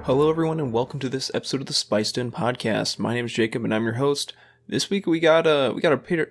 Hello, everyone, and welcome to this episode of the Spiced In Podcast. My name is Jacob, and I'm your host. This week we got a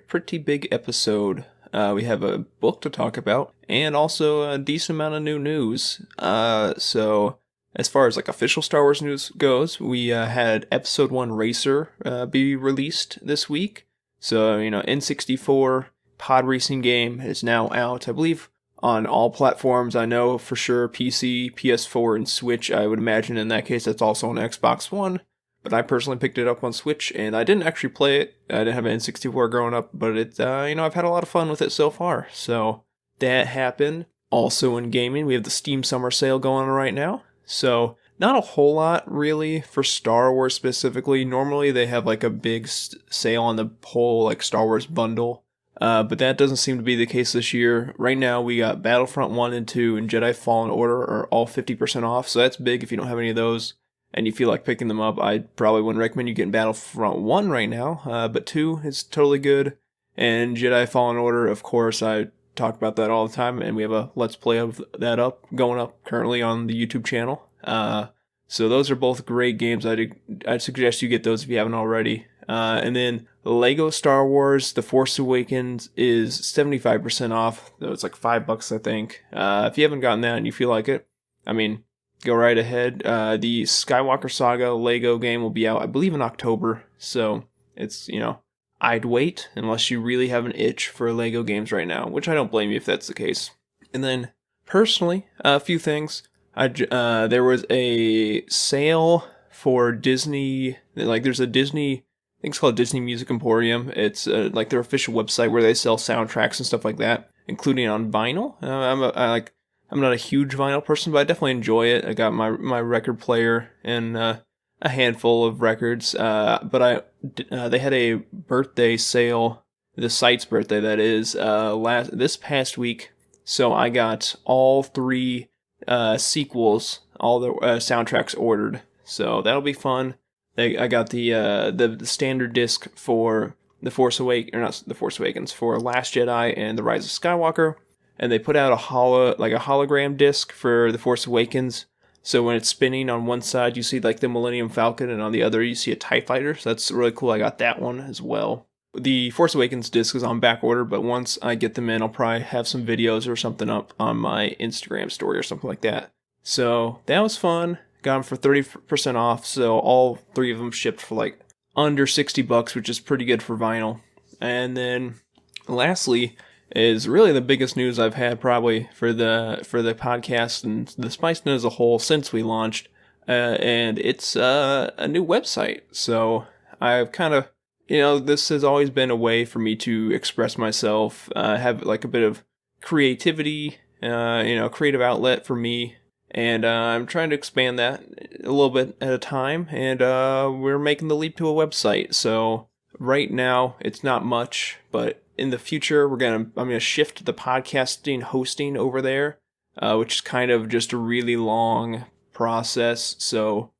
pretty big episode. We have a book to talk about, and also a decent amount of new news. So as far as like official Star Wars news goes, we had Episode 1 Racer be released this week. So N64 pod racing game is now out, I believe, on all platforms. I know for sure PC, PS4, and Switch. I would imagine in that case that's also on Xbox One. But I personally picked it up on Switch, and I didn't actually play it. I didn't have an N64 growing up, but I've had a lot of fun with it so far. So that happened. Also in gaming, we have the Steam Summer Sale going on right now. So not a whole lot really for Star Wars specifically. Normally they have like a big sale on the whole like Star Wars bundle. But that doesn't seem to be the case this year. Right now, we got Battlefront 1 and 2 and Jedi Fallen Order are all 50% off, so that's big if you don't have any of those and you feel like picking them up. I probably wouldn't recommend you getting Battlefront 1 right now, but 2 is totally good. And Jedi Fallen Order, of course, I talk about that all the time, and we have a Let's Play of that going up currently on the YouTube channel. So those are both great games. I'd suggest you get those if you haven't already. And then Lego Star Wars The Force Awakens is 75% off. It's like $5, I think. If you haven't gotten that and you feel like it, go right ahead. The Skywalker Saga Lego game will be out, I believe, in October. So it's, I'd wait unless you really have an itch for Lego games right now, which I don't blame you if that's the case. And then, personally, a few things. There was a sale for Disney. There's a Disney, I think it's called Disney Music Emporium. It's like their official website where they sell soundtracks and stuff like that, including on vinyl. I'm not a huge vinyl person, but I definitely enjoy it. I got my record player and a handful of records. But they had a birthday sale, the site's birthday that is, this past week. So I got all three sequels, all the soundtracks ordered. So that'll be fun. I got the standard disc for The Force Awakens, for Last Jedi and The Rise of Skywalker, and they put out a hologram disc for The Force Awakens. So when it's spinning on one side, you see like the Millennium Falcon, and on the other you see a TIE Fighter. So that's really cool. I got that one as well. The Force Awakens disc is on back order, but once I get them in, I'll probably have some videos or something up on my Instagram story or something like that. So that was fun. Got them for 30% off, so all three of them shipped for like under $60, which is pretty good for vinyl. And then lastly is really the biggest news I've had probably for the podcast and the Spiced In as a whole since we launched, and it's a new website. So I've kind of, this has always been a way for me to express myself, have like a bit of creativity, creative outlet for me. And I'm trying to expand that a little bit at a time, and we're making the leap to a website. So right now, it's not much, but in the future, I'm gonna shift the podcasting hosting over there, which is kind of just a really long process. So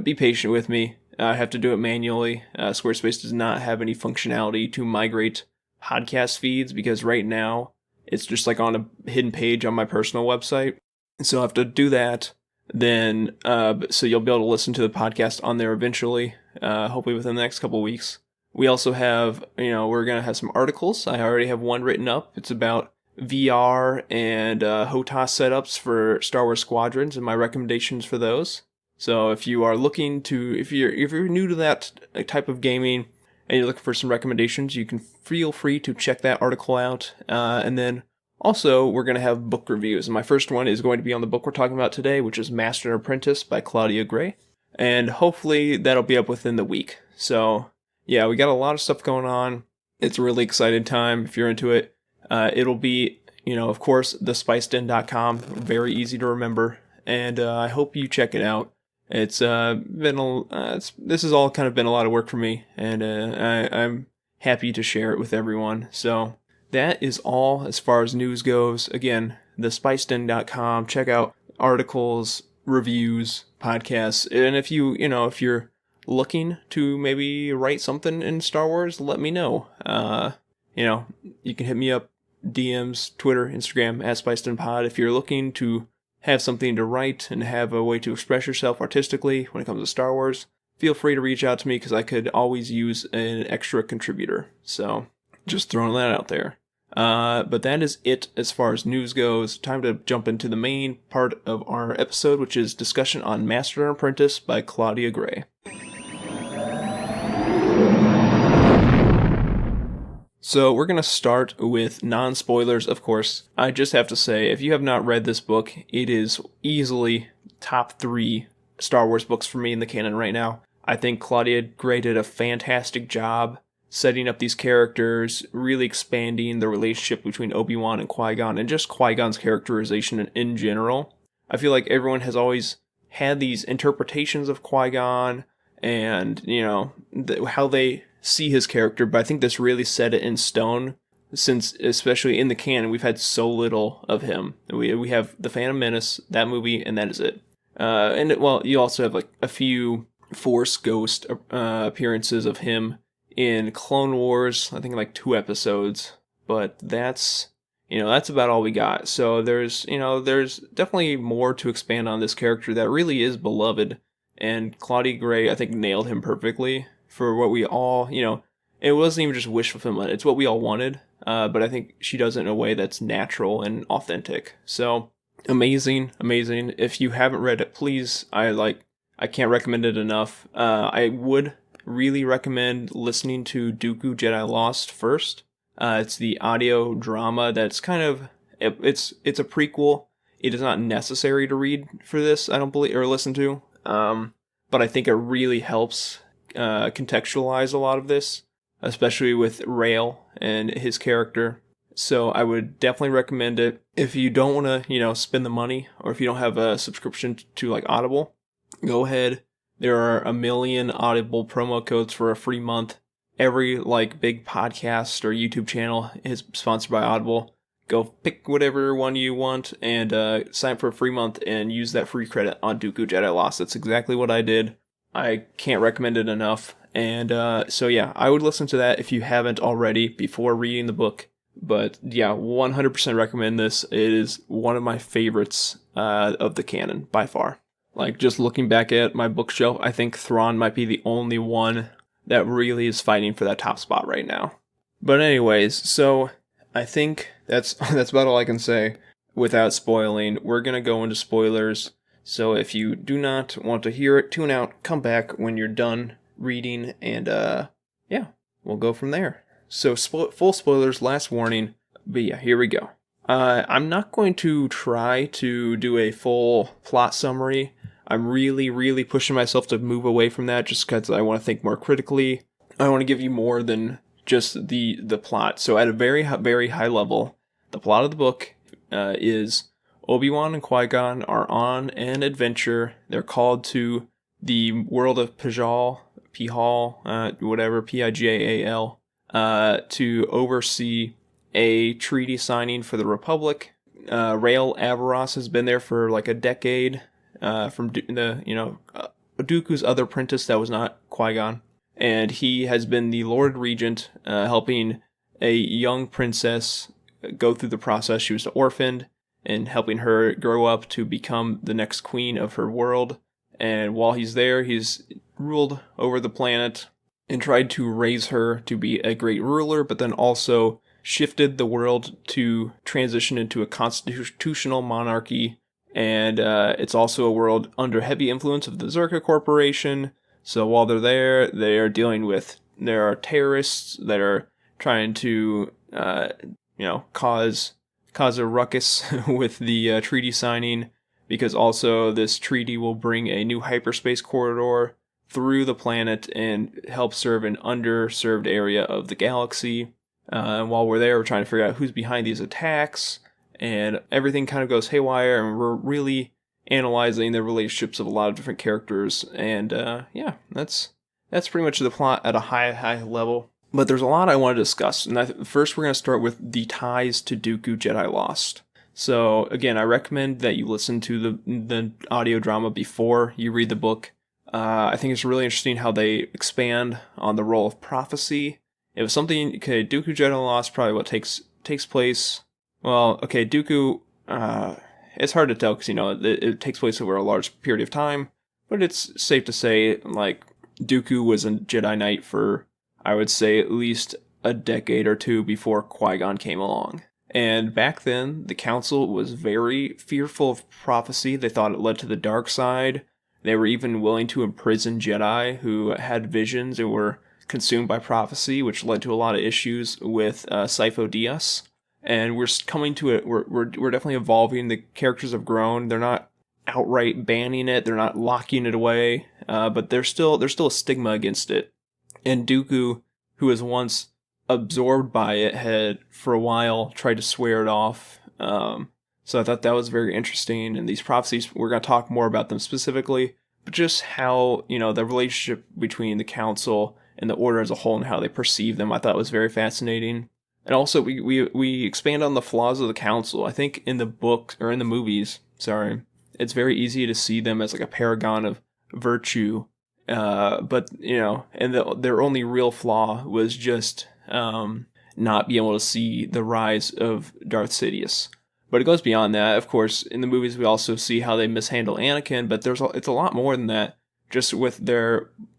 be patient with me. I have to do it manually. Squarespace does not have any functionality to migrate podcast feeds because right now it's just like on a hidden page on my personal website. So I'll have to do that, then, so you'll be able to listen to the podcast on there eventually, hopefully within the next couple of weeks. We also have, we're going to have some articles. I already have one written up. It's about VR and HOTAS setups for Star Wars Squadrons and my recommendations for those. So if you are if you're new to that type of gaming and you're looking for some recommendations, you can feel free to check that article out, and then also, we're going to have book reviews, and my first one is going to be on the book we're talking about today, which is Master and Apprentice by Claudia Gray, and hopefully that'll be up within the week. So, yeah, we got a lot of stuff going on. It's a really exciting time if you're into it. It'll be, of course, thespicedin.com, very easy to remember, and I hope you check it out. It's this has all kind of been a lot of work for me, and I'm happy to share it with everyone. So that is all as far as news goes. Again, thespicedin.com. Check out articles, reviews, podcasts, and if you're looking to maybe write something in Star Wars, let me know. You can hit me up, DMs, Twitter, Instagram, @SpicedInPod. If you're looking to have something to write and have a way to express yourself artistically when it comes to Star Wars, feel free to reach out to me because I could always use an extra contributor. So just throwing that out there. But that is it as far as news goes. Time to jump into the main part of our episode, which is discussion on Master and Apprentice by Claudia Gray. So we're going to start with non-spoilers, of course. I just have to say, if you have not read this book, it is easily top 3 Star Wars books for me in the canon right now. I think Claudia Gray did a fantastic job setting up these characters, really expanding the relationship between Obi-Wan and Qui-Gon, and just Qui-Gon's characterization in general. I feel like everyone has always had these interpretations of Qui-Gon and, how they see his character, but I think this really set it in stone, since, especially in the canon, we've had so little of him. We have The Phantom Menace, that movie, and that is it. You also have like a few Force Ghost appearances of him in Clone Wars, I think like 2 episodes, but that's about all we got. So there's definitely more to expand on this character that really is beloved, and Claudia Gray, I think, nailed him perfectly for what we all, it wasn't even just wish fulfillment, it's what we all wanted, but I think she does it in a way that's natural and authentic. So, amazing. If you haven't read it, please, I can't recommend it enough. I would really recommend listening to Dooku Jedi Lost first. It's the audio drama that's kind of, it's a prequel. It is not necessary to read for this, I don't believe, or listen to, but I think it really helps contextualize a lot of this, especially with Rael and his character. So I would definitely recommend it. If you don't want to, spend the money, or if you don't have a subscription to like Audible, go ahead. There are a million Audible promo codes for a free month. Every big podcast or YouTube channel is sponsored by Audible. Go pick whatever one you want and sign up for a free month and use that free credit on Dooku Jedi Lost. That's exactly what I did. I can't recommend it enough. And so yeah, I would listen to that if you haven't already before reading the book. But yeah, 100% recommend this. It is one of my favorites of the canon by far. Just looking back at my bookshelf, I think Thrawn might be the only one that really is fighting for that top spot right now. But anyways, so I think that's about all I can say without spoiling. We're going to go into spoilers. So if you do not want to hear it, tune out, come back when you're done reading, and we'll go from there. So full spoilers, last warning, but yeah, here we go. I'm not going to try to do a full plot summary. I'm really, really pushing myself to move away from that just because I want to think more critically. I want to give you more than just the plot. So at a very, very high level, the plot of the book is Obi-Wan and Qui-Gon are on an adventure. They're called to the world of Pijal, Pijal, to oversee a treaty signing for the Republic. Rael Averross has been there for like a decade, from Dooku's other apprentice that was not Qui-Gon. And he has been the Lord Regent, helping a young princess go through the process. She was orphaned, and helping her grow up to become the next queen of her world. And while he's there, he's ruled over the planet and tried to raise her to be a great ruler, but then also shifted the world to transition into a constitutional monarchy. And it's also a world under heavy influence of the Zerka Corporation. So while they're there, they are dealing with, there are terrorists that are trying to, cause a ruckus with the treaty signing, because also this treaty will bring a new hyperspace corridor through the planet and help serve an underserved area of the galaxy. And while we're there, we're trying to figure out who's behind these attacks, and everything kind of goes haywire, and we're really analyzing the relationships of a lot of different characters. And that's pretty much the plot at a high level. But there's a lot I want to discuss. And first we're going to start with the ties to Dooku Jedi Lost. So again, I recommend that you listen to the audio drama before you read the book. I think it's really interesting how they expand on the role of prophecy. It was something, Dooku Jedi Lost, probably what takes place. Well, Dooku, it's hard to tell because, it takes place over a large period of time, but it's safe to say, like, Dooku was a Jedi Knight for, I would say, at least a decade or two before Qui-Gon came along. And back then, the Council was very fearful of prophecy. They thought it led to the dark side. They were even willing to imprison Jedi who had visions and were consumed by prophecy, which led to a lot of issues with Sifo Dyas. And we're coming to it. We're definitely evolving. The characters have grown. They're not outright banning it. They're not locking it away. But there's still a stigma against it. And Dooku, who was once absorbed by it, had for a while tried to swear it off. So I thought that was very interesting. And these prophecies, we're going to talk more about them specifically, but just how, the relationship between the Council and the Order as a whole and how they perceive them, I thought was very fascinating. And also, we expand on the flaws of the Council. I think in the book, or in the movies, it's very easy to see them as like a paragon of virtue. But, and their only real flaw was just not being able to see the rise of Darth Sidious. But it goes beyond that. Of course, in the movies, we also see how they mishandle Anakin, but it's a lot more than that. Just with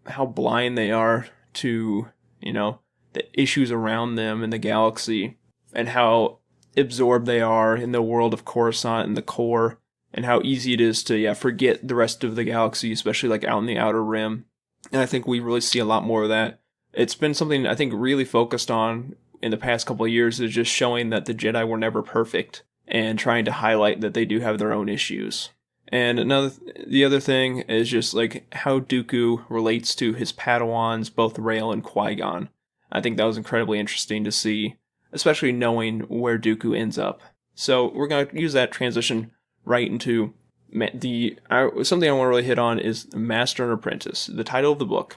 how blind they are to, the issues around them in the galaxy, and how absorbed they are in the world of Coruscant and the core, and how easy it is to forget the rest of the galaxy, especially like out in the Outer Rim. And I think we really see a lot more of that. It's been something I think really focused on in the past couple of years, is just showing that the Jedi were never perfect and trying to highlight that they do have their own issues. And the other thing is just like how Dooku relates to his Padawans, both Rael and Qui-Gon. I think that was incredibly interesting to see, especially knowing where Dooku ends up. So we're going to use that transition right into something I want to really hit on is Master and Apprentice, the title of the book.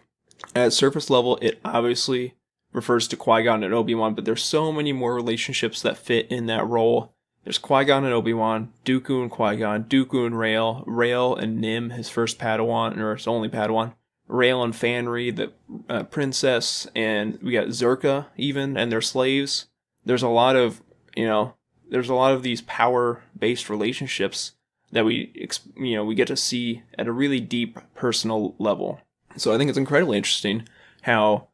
At surface level, it obviously refers to Qui-Gon and Obi-Wan, but there's so many more relationships that fit in that role. There's Qui-Gon and Obi-Wan, Dooku and Qui-Gon, Dooku and Rael, Rael and Nim, his first Padawan, or his only Padawan, Rael and Fanry, the princess, and we got Zerka even, and their slaves. There's a lot of, these power-based relationships that we get to see at a really deep personal level. So I think it's incredibly interesting how,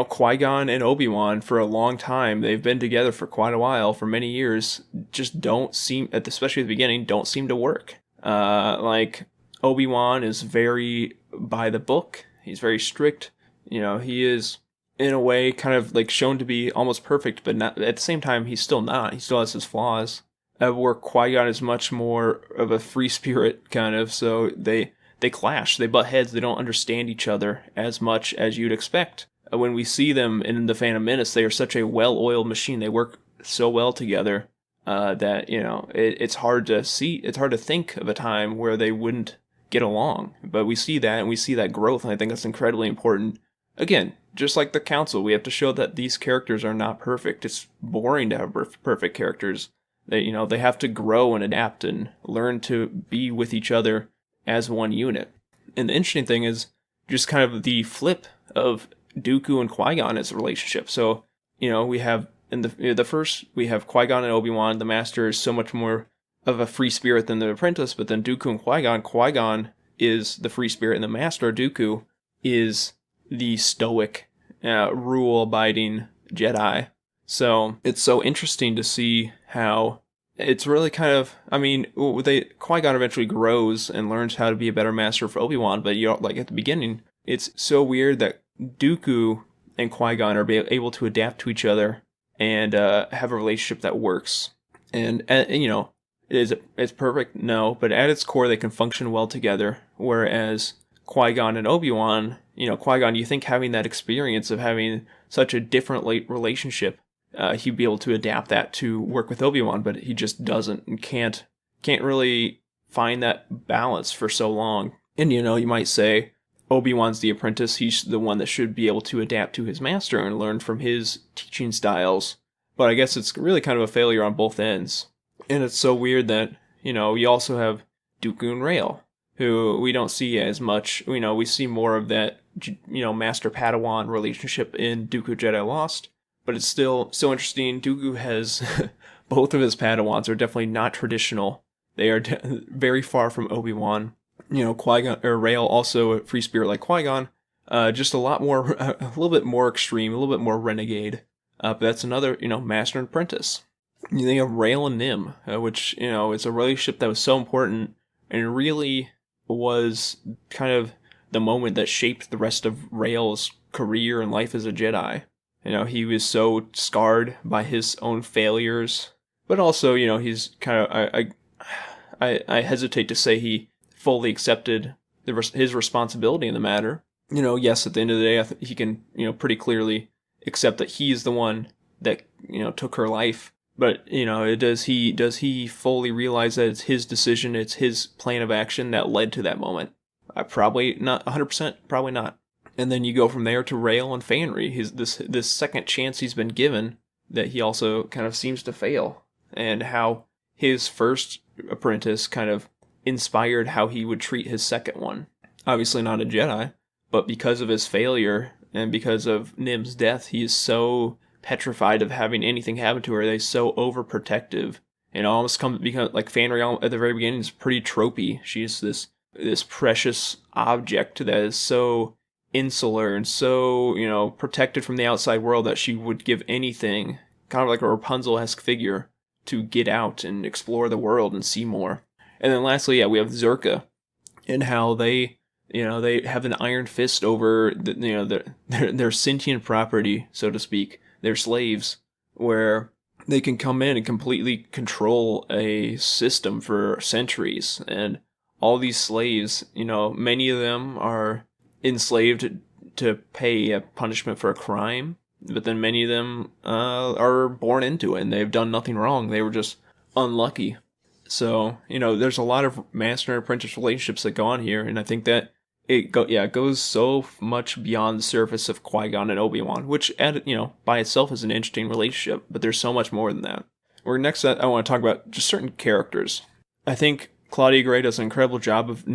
Qui-Gon and Obi-Wan, for a long time, they've been together for quite a while, for many years, just don't seem, especially at the beginning, don't seem to work. Like, Obi-Wan is very by the book. He's very strict. He is, in a way, kind of like shown to be almost perfect, but not, at the same time, he's still not. He still has his flaws. Where Qui-Gon is much more of a free spirit, kind of, so they clash, they butt heads, they don't understand each other as much as you'd expect. When we see them in The Phantom Menace, they are such a well-oiled machine. They work so well together that, it's hard to see, it's hard to think of a time where they wouldn't get along. But we see that, and we see that growth, and I think that's incredibly important. Again, just like the Council, we have to show that these characters are not perfect. It's boring to have perfect characters. They have to grow and adapt and learn to be with each other as one unit. And the interesting thing is just kind of the flip of Dooku and Qui-Gon as a relationship. So, we have in the first, we have Qui-Gon and Obi-Wan. The Master is so much more of a free spirit than the Apprentice, but then Dooku and Qui-Gon is the free spirit, and the Master, Dooku, is the stoic, rule-abiding Jedi. So it's so interesting to see how it's really kind of, Qui-Gon eventually grows and learns how to be a better master for Obi-Wan, but like at the beginning, it's so weird that Dooku and Qui-Gon are able to adapt to each other and have a relationship that works. And it's perfect? No, but at its core, they can function well together, whereas Qui-Gon and Obi-Wan, Qui-Gon, you think having that experience of having such a different relationship, he'd be able to adapt that to work with Obi-Wan, but he just doesn't and can't really find that balance for so long. And you might say Obi-Wan's the apprentice, he's the one that should be able to adapt to his master and learn from his teaching styles. But I guess it's really kind of a failure on both ends. And it's so weird that, you also have Dooku and Rael, who we don't see as much. We see more of that, Master-Padawan relationship in Dooku Jedi Lost. But it's still so interesting. Dooku has both of his Padawans are definitely not traditional. They are very far from Obi-Wan. Qui-Gon or Rael, also a free spirit like Qui-Gon, just a lot more, a little bit more extreme, a little bit more renegade. But that's another, Master and Apprentice. You have Rael and Nim, which, it's a relationship that was so important and really was kind of the moment that shaped the rest of Rael's career and life as a Jedi. He was so scarred by his own failures, but also, he's kind of, I hesitate to say he fully accepted his responsibility in the matter. Yes, at the end of the day, he can, pretty clearly accept that he's the one that, took her life. But, does he fully realize that it's his decision, it's his plan of action that led to that moment? Probably not, 100%, probably not. And then you go from there to Rael and Fanry, this second chance he's been given that he also kind of seems to fail. And how his first apprentice kind of inspired how he would treat his second one. Obviously not a Jedi, but because of his failure and because of Nim's death, he is so petrified of having anything happen to her. They're so overprotective. And almost become like Fanry at the very beginning is pretty tropey. She's this precious object that is so insular and so, protected from the outside world that she would give anything, kind of like a Rapunzel-esque figure, to get out and explore the world and see more. And then lastly, we have Zerka and how they have an iron fist over their sentient property, so to speak, their slaves, where they can come in and completely control a system for centuries. And all these slaves, many of them are enslaved to pay a punishment for a crime, but then many of them are born into it and they've done nothing wrong. They were just unlucky. So, there's a lot of master and apprentice relationships that go on here, and I think that it goes so much beyond the surface of Qui-Gon and Obi-Wan, which, by itself is an interesting relationship, but there's so much more than that. Next, I want to talk about just certain characters. I think Claudia Gray does an incredible job of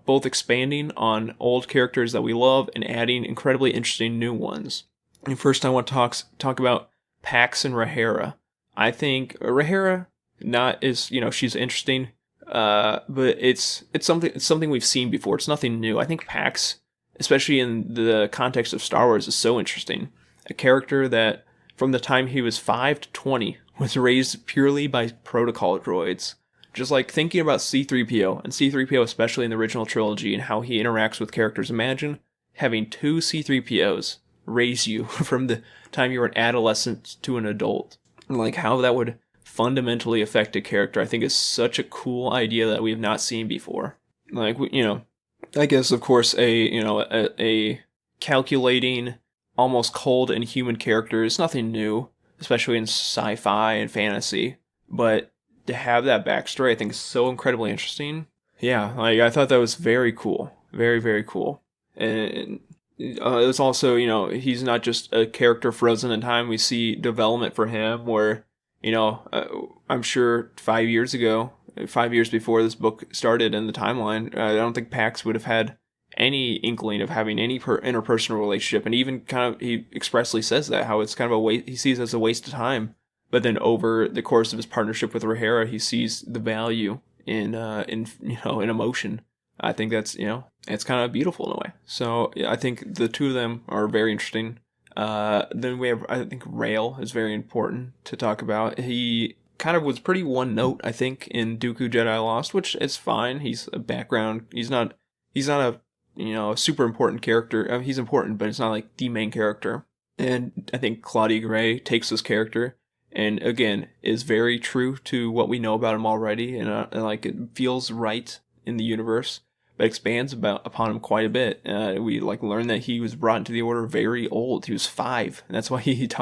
both expanding on old characters that we love and adding incredibly interesting new ones. And first, I want to talk about Pax and Rhaenyra. I think Rhaenyra, she's interesting, but it's something we've seen before. It's nothing new. I think Pax, especially in the context of Star Wars, is so interesting. A character that, from the time he was 5 to 20, was raised purely by protocol droids. Just like thinking about C-3PO, and C-3PO especially in the original trilogy, and how he interacts with characters. Imagine having 2 C-3POs raise you from the time you were an adolescent to an adult. Like how that would fundamentally affect a character, I think is such a cool idea that we have not seen before. Like, I guess, of course, a calculating, almost cold and human character is nothing new, especially in sci-fi and fantasy. But to have that backstory, I think is so incredibly interesting. Yeah, I thought that was very cool. Very, very cool. And it's also, he's not just a character frozen in time. We see development for him where, I'm sure 5 years before this book started in the timeline, I don't think Pax would have had any inkling of having any interpersonal relationship. And even he expressly says that, how it's kind of a waste, he sees it as a waste of time. But then over the course of his partnership with Rhaenyra, he sees the value in emotion. I think that's, it's kind of beautiful in a way. So I think the two of them are very interesting. Then we have, I think Rael is very important to talk about. He kind of was pretty one note, I think, in Dooku Jedi Lost, which is fine. He's a background. He's not a, a super important character. I mean, he's important, but it's not like the main character. And I think Claudia Gray takes this character and, again, is very true to what we know about him already. And it feels right in the universe, but expands upon him quite a bit. We learn that he was brought into the Order very old. He was 5. And that's why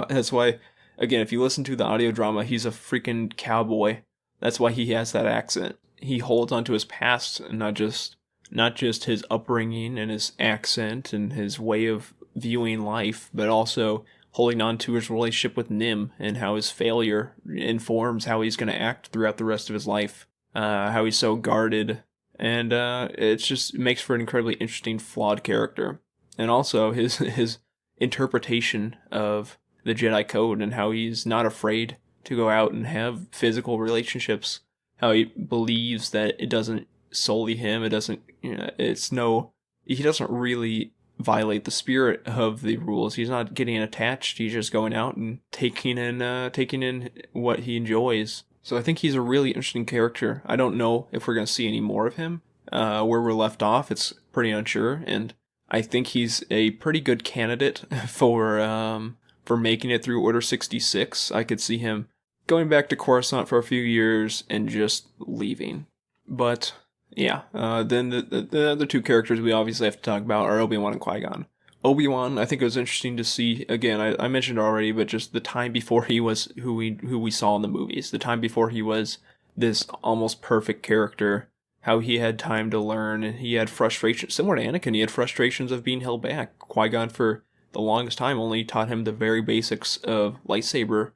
that's why, again, if you listen to the audio drama, he's a freaking cowboy. That's why he has that accent. He holds onto his past, and not just his upbringing and his accent and his way of viewing life, but also holding on to his relationship with Nim and how his failure informs how he's going to act throughout the rest of his life. How he's so guarded. And it makes for an incredibly interesting, flawed character. And also his interpretation of the Jedi Code and how he's not afraid to go out and have physical relationships. how he believes that it doesn't solely him. It doesn't, he doesn't really violate the spirit of the rules. He's not getting attached. He's just going out and taking in what he enjoys. So I think he's a really interesting character. I don't know if we're going to see any more of him. Where we're left off, it's pretty unsure, and I think he's a pretty good candidate for making it through Order 66. I could see him going back to Coruscant for a few years and just leaving. But yeah, then the other two characters we obviously have to talk about are Obi-Wan and Qui-Gon. Obi-Wan, I think it was interesting to see, again, I mentioned already, but just the time before he was who we saw in the movies, the time before he was this almost perfect character, how he had time to learn, and he had frustrations, similar to Anakin, he had frustrations of being held back. Qui-Gon, for the longest time, only taught him the very basics of lightsaber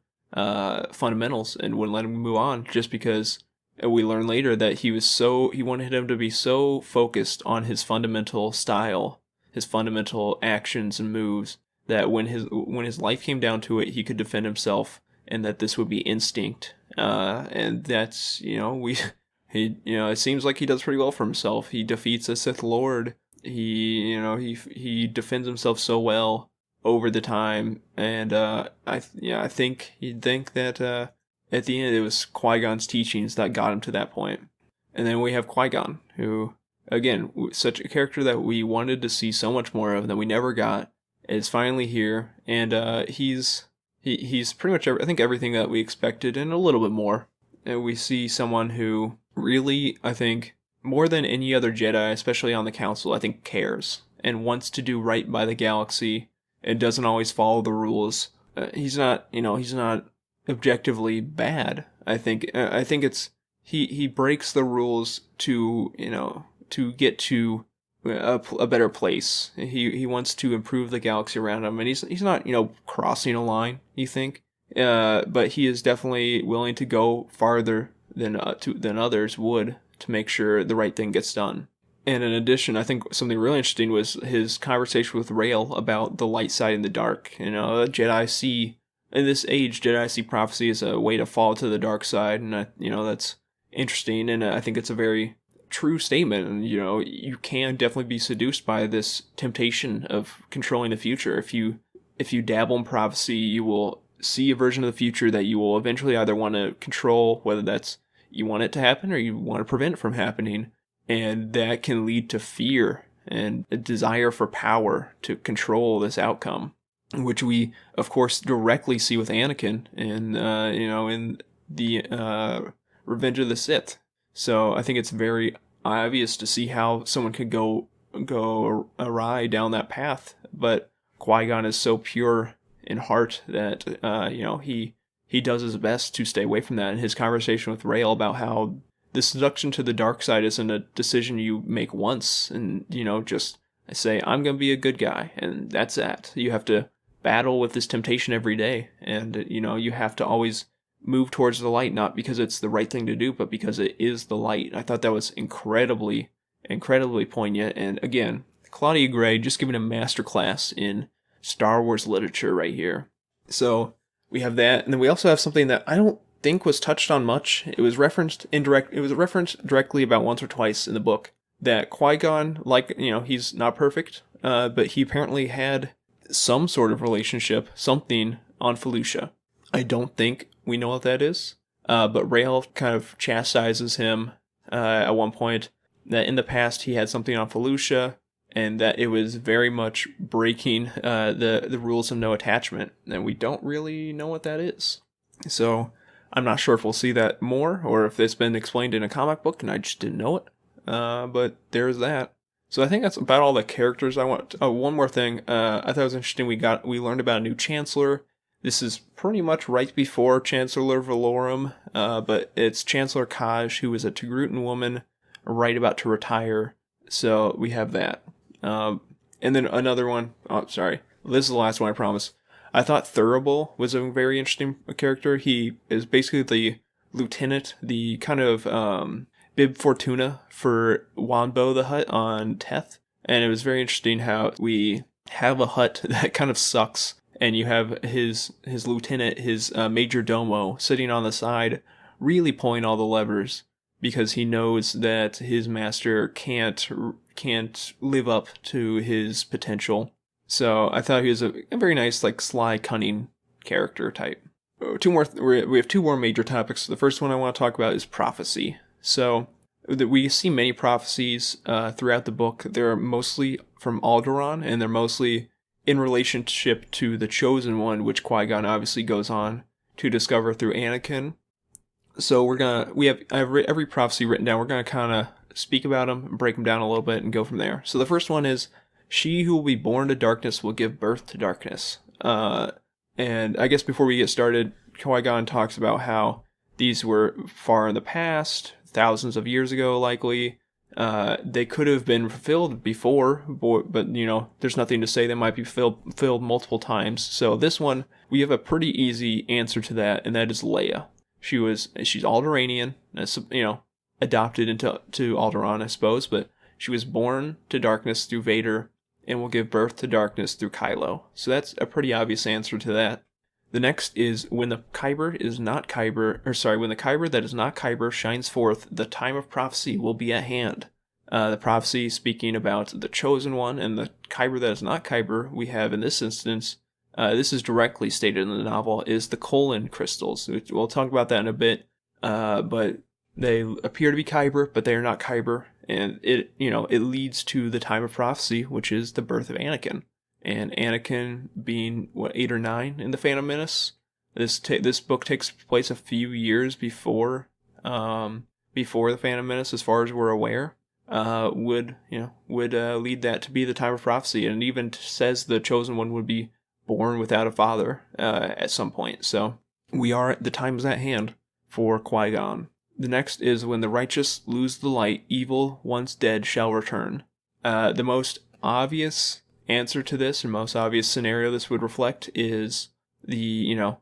fundamentals and wouldn't let him move on, just because we learn later that he wanted him to be so focused on his fundamental style, his fundamental actions and moves, that when his life came down to it, he could defend himself, and that this would be instinct. And that's, it seems like he does pretty well for himself. He defeats a Sith Lord. He defends himself so well over the time, and I think you'd think that at the end it was Qui-Gon's teachings that got him to that point. And then we have Qui-Gon, who, again, such a character that we wanted to see so much more of that we never got, is finally here, and he's pretty much I think everything that we expected and a little bit more. And we see someone who really, I think, more than any other Jedi, especially on the Council, I think cares and wants to do right by the galaxy and doesn't always follow the rules. He's not objectively bad. I think it's he breaks the rules to get to a better place. He wants to improve the galaxy around him, and he's not crossing a line, you think, but he is definitely willing to go farther than others would to make sure the right thing gets done. And in addition, I think something really interesting was his conversation with Rael about the light side and the dark. Jedi see, in this age, Jedi see prophecy as a way to fall to the dark side, and that's interesting, and I think it's a very true statement. And you can definitely be seduced by this temptation of controlling the future. If you dabble in prophecy, you will see a version of the future that you will eventually either want to control, whether that's you want it to happen or you want to prevent it from happening. And that can lead to fear and a desire for power to control this outcome, which we, of course, directly see with Anakin in the Revenge of the Sith. So I think it's very obvious to see how someone could go awry down that path. But Qui-Gon is so pure in heart that he does his best to stay away from that. And his conversation with Rael about how the seduction to the dark side isn't a decision you make once and just say, I'm gonna be a good guy, and that's that. You have to battle with this temptation every day, and you have to always move towards the light, not because it's the right thing to do, but because it is the light. I thought that was incredibly poignant. And again, Claudia Gray just giving a masterclass in Star Wars literature right here. So we have that, and then we also have something that I don't think was touched on much. It was referenced directly about once or twice in the book, that Qui-Gon, he's not perfect, but he apparently had some sort of relationship, something on Felucia. I don't think we know what that is, but Rael kind of chastises him at one point that in the past he had something on Felucia, and that it was very much breaking the rules of no attachment, and we don't really know what that is. So I'm not sure if we'll see that more, or if it's been explained in a comic book and I just didn't know it. But there's that. So I think that's about all the characters I want. Oh, one more thing. I thought it was interesting. We learned about a new Chancellor. This is pretty much right before Chancellor Valorum, but it's Chancellor Kaj, who is a Togrutan woman, right about to retire. So we have that. And then another one. Oh, sorry. This is the last one, I promise. I thought Thurible was a very interesting character. He is basically the lieutenant, the kind of Bib Fortuna for Wanbo the Hutt on Teth. And it was very interesting how we have a Hutt that kind of sucks, and you have his lieutenant, his major domo, sitting on the side, really pulling all the levers. because he knows that his master can't live up to his potential. So I thought he was a very nice, like, sly, cunning character type. We have two more major topics. The first one I want to talk about is prophecy. So we see many prophecies throughout the book. They're mostly from Alderaan, and they're mostly in relationship to the Chosen One, which Qui-Gon obviously goes on to discover through Anakin. So I have every prophecy written down. We're gonna kind of speak about them, break them down a little bit, and go from there. So the first one is, "She who will be born to darkness will give birth to darkness." And I guess before we get started, Qui-Gon talks about how these were far in the past, thousands of years ago, likely. They could have been fulfilled before, but there's nothing to say they might be fulfilled multiple times. So this one, we have a pretty easy answer to that, and that is Leia. She's Alderaanian, adopted into Alderaan, I suppose, but she was born to darkness through Vader and will give birth to darkness through Kylo. So that's a pretty obvious answer to that. The next is, when the Kyber that is not Kyber shines forth, the time of prophecy will be at hand. The prophecy speaking about the Chosen One, and the Kyber that is not Kyber we have in this instance, this is directly stated in the novel, is the colon crystals. We'll talk about that in a bit, but they appear to be Kyber, but they are not Kyber, and it leads to the time of prophecy, which is the birth of Anakin. And Anakin being, 8 or 9 in The Phantom Menace. This book takes place a few years before The Phantom Menace, as far as we're aware. Would lead that to be the time of prophecy, and it even says the Chosen One would be born without a father at some point. So the time is at hand for Qui-Gon. The next is, when the righteous lose the light, evil, once dead, shall return. The most obvious answer to this, and most obvious scenario this would reflect, is the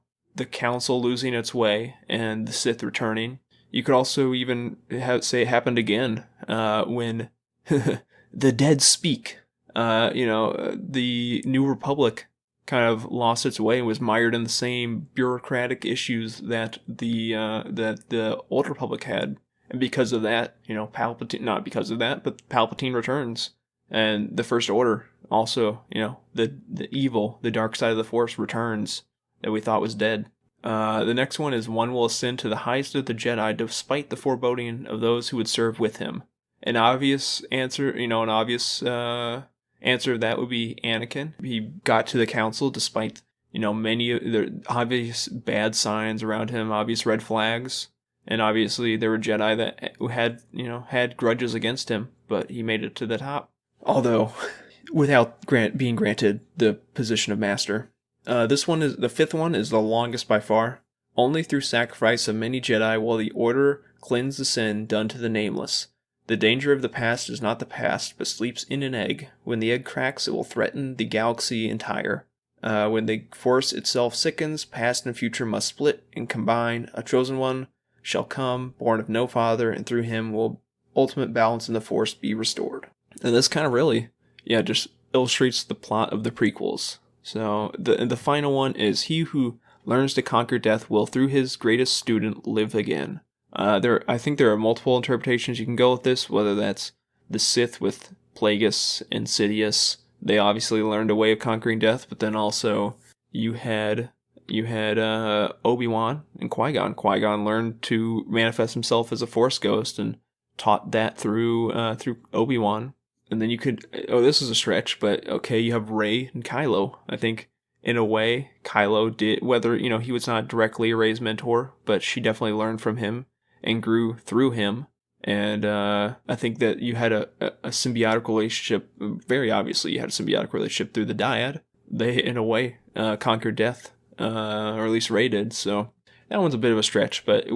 council losing its way and the Sith returning. You could also even say it happened again when the dead speak. The New Republic kind of lost its way and was mired in the same bureaucratic issues that the Old Republic had. And because of that, Palpatine, not because of that, but Palpatine returns. And the First Order also, the evil, the dark side of the Force returns that we thought was dead. The next one is, one will ascend to the highest of the Jedi despite the foreboding of those who would serve with him. An obvious answer, answer of that would be Anakin. He got to the council despite, many of the obvious bad signs around him, obvious red flags. And obviously there were Jedi that had grudges against him, but he made it to the top. Although, without being granted the position of master. The fifth one is the longest by far. Only through sacrifice of many Jedi will the Order cleanse the sin done to the nameless. The danger of the past is not the past, but sleeps in an egg. When the egg cracks, it will threaten the galaxy entire. When the Force itself sickens, past and future must split and combine. A Chosen One shall come, born of no father, and through him will ultimate balance in the Force be restored. And this kind of really, just illustrates the plot of the prequels. So the final one is, he who learns to conquer death will, through his greatest student, live again. I think there are multiple interpretations you can go with this, whether that's the Sith with Plagueis and Sidious. They obviously learned a way of conquering death, but then also you had Obi-Wan and Qui-Gon. Qui-Gon learned to manifest himself as a Force ghost and taught that through Obi-Wan. And then you could, this is a stretch, but okay, you have Rey and Kylo. I think, in a way, Kylo did, whether, he was not directly Rey's mentor, but she definitely learned from him and grew through him. And I think that you had a symbiotic relationship. Very obviously, you had a symbiotic relationship through the Dyad. They, in a way, conquered death, or at least Rey did. So that one's a bit of a stretch, but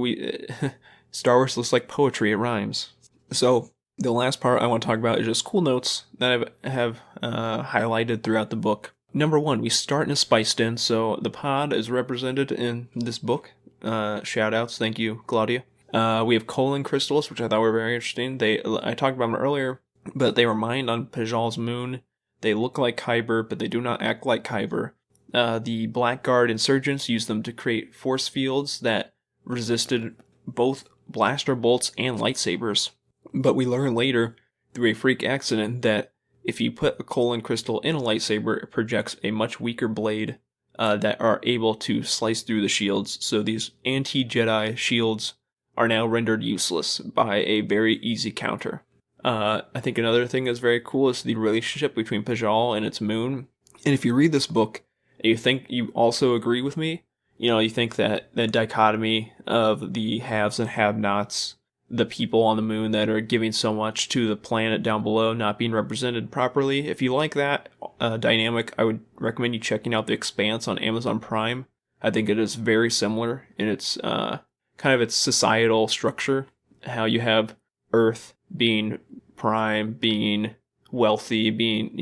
Star Wars looks like poetry. It rhymes. So the last part I want to talk about is just cool notes that I have highlighted throughout the book. Number 1, we start in a spice den, so the pod is represented in this book. Shout outs, thank you, Claudia. We have colon crystals, which I thought were very interesting. I talked about them earlier, but they were mined on Pajal's moon. They look like Kyber, but they do not act like Kyber. The Blackguard insurgents used them to create force fields that resisted both blaster bolts and lightsabers. But we learn later, through a freak accident, that if you put a colon crystal in a lightsaber, it projects a much weaker blade that are able to slice through the shields. So these anti-Jedi shields are now rendered useless by a very easy counter. I think another thing that's very cool is the relationship between Pajal and its moon. And if you read this book, and you think you also agree with me, you think that the dichotomy of the haves and have-nots, the people on the moon that are giving so much to the planet down below not being represented properly. If you like that dynamic, I would recommend you checking out The Expanse on Amazon Prime. I think it is very similar in its kind of its societal structure, how you have Earth being prime, being wealthy, being,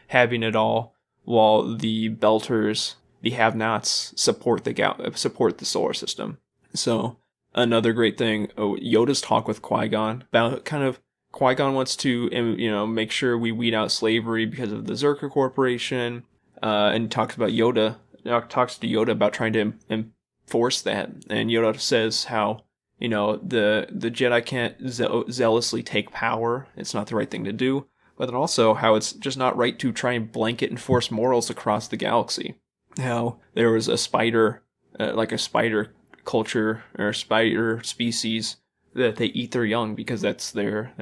having it all, while the Belters, the have-nots, support the solar system. So another great thing, Yoda's talk with Qui-Gon about kind of Qui-Gon wants to, make sure we weed out slavery because of the Zerka Corporation, and talks to Yoda about trying to enforce that. And Yoda says how, the Jedi can't zealously take power. It's not the right thing to do. But then also how it's just not right to try and blanket and force morals across the galaxy. How there was a spider culture or spider species that they eat their young because that's their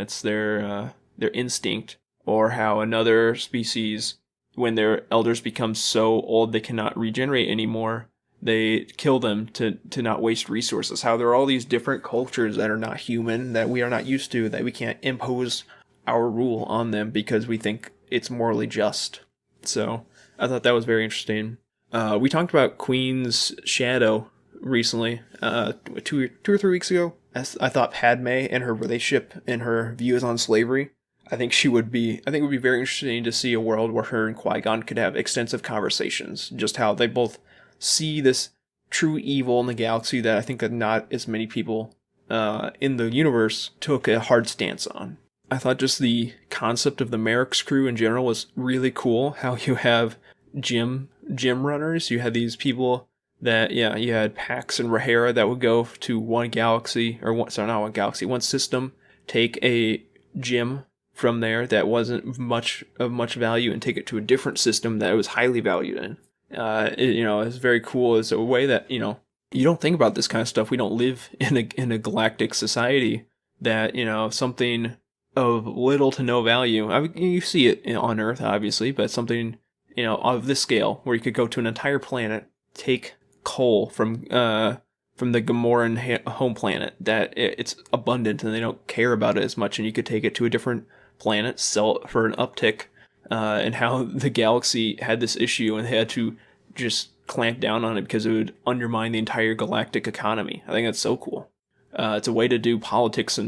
instinct, or how another species, when their elders become so old they cannot regenerate anymore, they kill them to not waste resources. How there are all these different cultures that are not human, that we are not used to, that we can't impose our rule on them because we think it's morally just. So I thought that was very interesting. We talked about Queen's shadow recently, 2 or 3 weeks ago. I thought Padme and her relationship and her views on slavery, I think it would be very interesting to see a world where her and Qui-Gon could have extensive conversations, just how they both see this true evil in the galaxy that I think that not as many people in the universe took a hard stance on. I thought just the concept of the Merrick's crew in general was really cool. How you have gym runners, you had these people that, you had Pax and Rahera that would go to one system, take a gym from there that wasn't of much value and take it to a different system that it was highly valued in. It's very cool. It's a way that, you don't think about this kind of stuff. We don't live in a galactic society that, something of little to no value. You see it on Earth, obviously, but something, of this scale, where you could go to an entire planet, take coal from the Gamoran home planet, that it's abundant and they don't care about it as much, and you could take it to a different planet, sell it for an uptick, and how the galaxy had this issue and they had to just clamp down on it because it would undermine the entire galactic economy. I think that's so cool. It's a way to do politics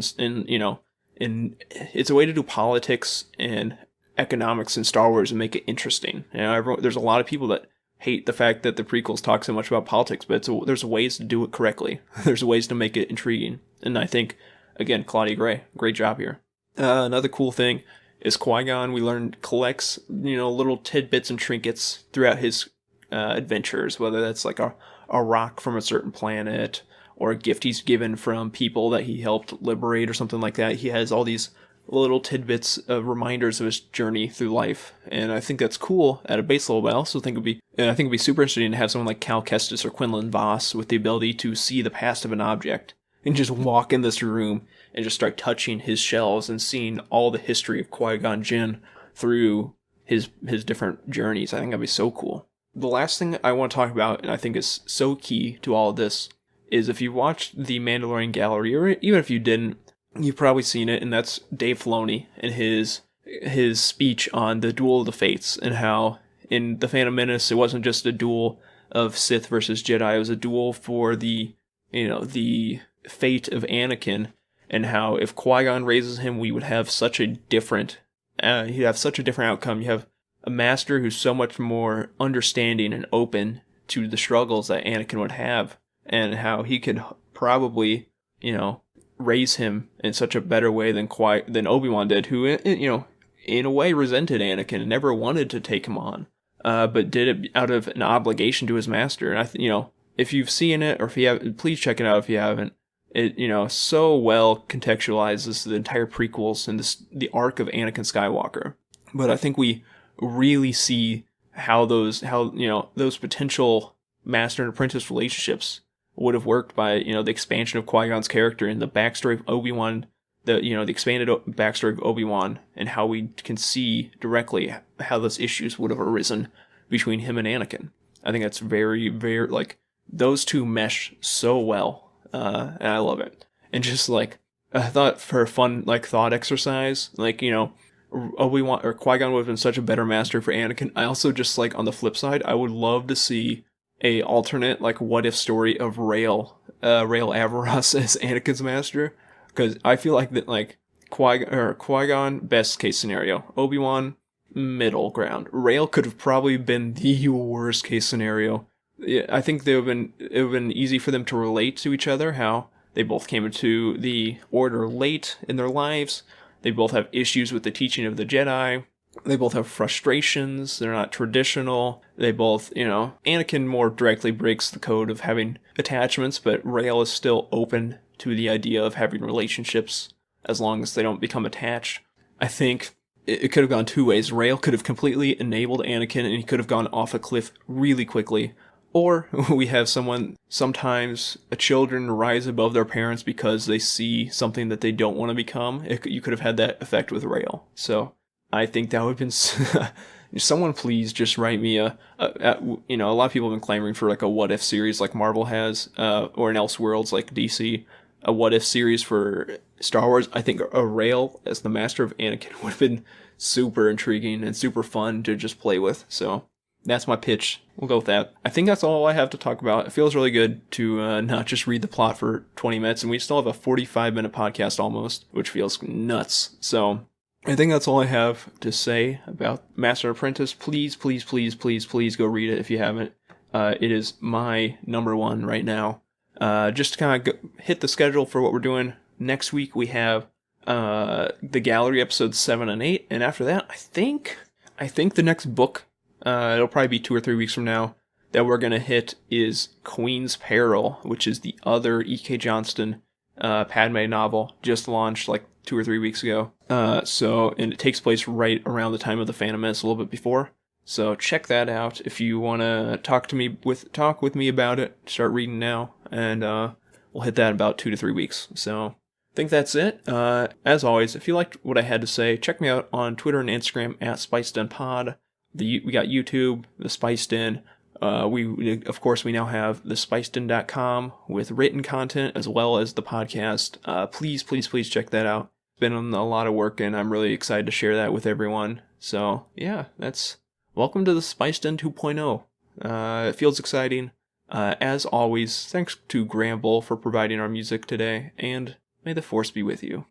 it's a way to do politics and economics in Star Wars and make it interesting. There's a lot of people that hate the fact that the prequels talk so much about politics, but there's ways to do it correctly. There's ways to make it intriguing. And I think, again, Claudia Gray, great job here. Another cool thing is Qui-Gon, we learned, collects, little tidbits and trinkets throughout his adventures, whether that's like a rock from a certain planet, or a gift he's given from people that he helped liberate or something like that. He has all these little tidbits of reminders of his journey through life. And I think that's cool at a base level, but I also think it'd be super interesting to have someone like Cal Kestis or Quinlan Vos with the ability to see the past of an object and just walk in this room and just start touching his shelves and seeing all the history of Qui-Gon Jinn through his different journeys. I think that'd be so cool. The last thing I want to talk about, and I think is so key to all of this, is if you watched the Mandalorian Gallery, or even if you didn't, you've probably seen it, and that's Dave Filoni and his speech on the Duel of the Fates, and how in The Phantom Menace it wasn't just a duel of Sith versus Jedi, it was a duel for the fate of Anakin, and how if Qui-Gon raises him, we would have such a different outcome. You have a master who's so much more understanding and open to the struggles that Anakin would have, and how he could probably, raise him in such a better way than Obi-Wan did, who, in a way resented Anakin and never wanted to take him on, but did it out of an obligation to his master. And if you've seen it, or if you haven't, please check it out if you haven't. it, so well contextualizes the entire prequels and the arc of Anakin Skywalker. But I think we really see how those potential Master and Apprentice relationships would have worked by, the expansion of Qui-Gon's character and the backstory of Obi-Wan, the expanded backstory of Obi-Wan, and how we can see directly how those issues would have arisen between him and Anakin. I think that's very, very, those two mesh so well, and I love it. And just, I thought for a fun, thought exercise, Obi-Wan or Qui-Gon would have been such a better master for Anakin. I also just, on the flip side, I would love to see a alternate, what if story of Rael Averross as Anakin's master, because I feel like that, Qui-Gon, best case scenario, Obi-Wan, middle ground. Rael could have probably been the worst case scenario. I think it would have been easy for them to relate to each other, how they both came into the Order late in their lives. They both have issues with the teaching of the Jedi. They both have frustrations. They're not traditional. They both, Anakin more directly breaks the code of having attachments, but Rael is still open to the idea of having relationships as long as they don't become attached. I think it could have gone two ways. Rael could have completely enabled Anakin and he could have gone off a cliff really quickly. Or we have sometimes children rise above their parents because they see something that they don't want to become. You could have had that effect with Rael. So I think that would have been... Someone please just write me a lot of people have been clamoring for a what if series like Marvel has, or in Elseworlds like DC, a what if series for Star Wars. I think a Rael as the master of Anakin would have been super intriguing and super fun to just play with. So that's my pitch. We'll go with that. I think that's all I have to talk about. It feels really good to not just read the plot for 20 minutes, and we still have a 45-minute podcast almost, which feels nuts. So I think that's all I have to say about Master and Apprentice. Please, please, please, please, please go read it if you haven't. It is my number one right now. Just to kind of hit the schedule for what we're doing. Next week we have the Gallery episodes 7 and 8, and after that, I think the next book, it'll probably be 2 or 3 weeks from now, that we're going to hit is Queen's Peril, which is the other E.K. Johnston Padme novel, just launched 2 or 3 weeks ago. And it takes place right around the time of the Phantom Menace, a little bit before. So check that out if you want to talk with me about it. Start reading now, and we'll hit that in about 2 to 3 weeks. So I think that's it. As always, if you liked what I had to say, check me out on Twitter and Instagram at SpicedInPod. We got YouTube, the Spiced In. Of course, we now have thespicedin.com with written content as well as the podcast. Please, please, please check that out. It's been a lot of work, and I'm really excited to share that with everyone. So, yeah, welcome to the Spiced In 2.0. It feels exciting. As always, thanks to Gramble for providing our music today, and may the Force be with you.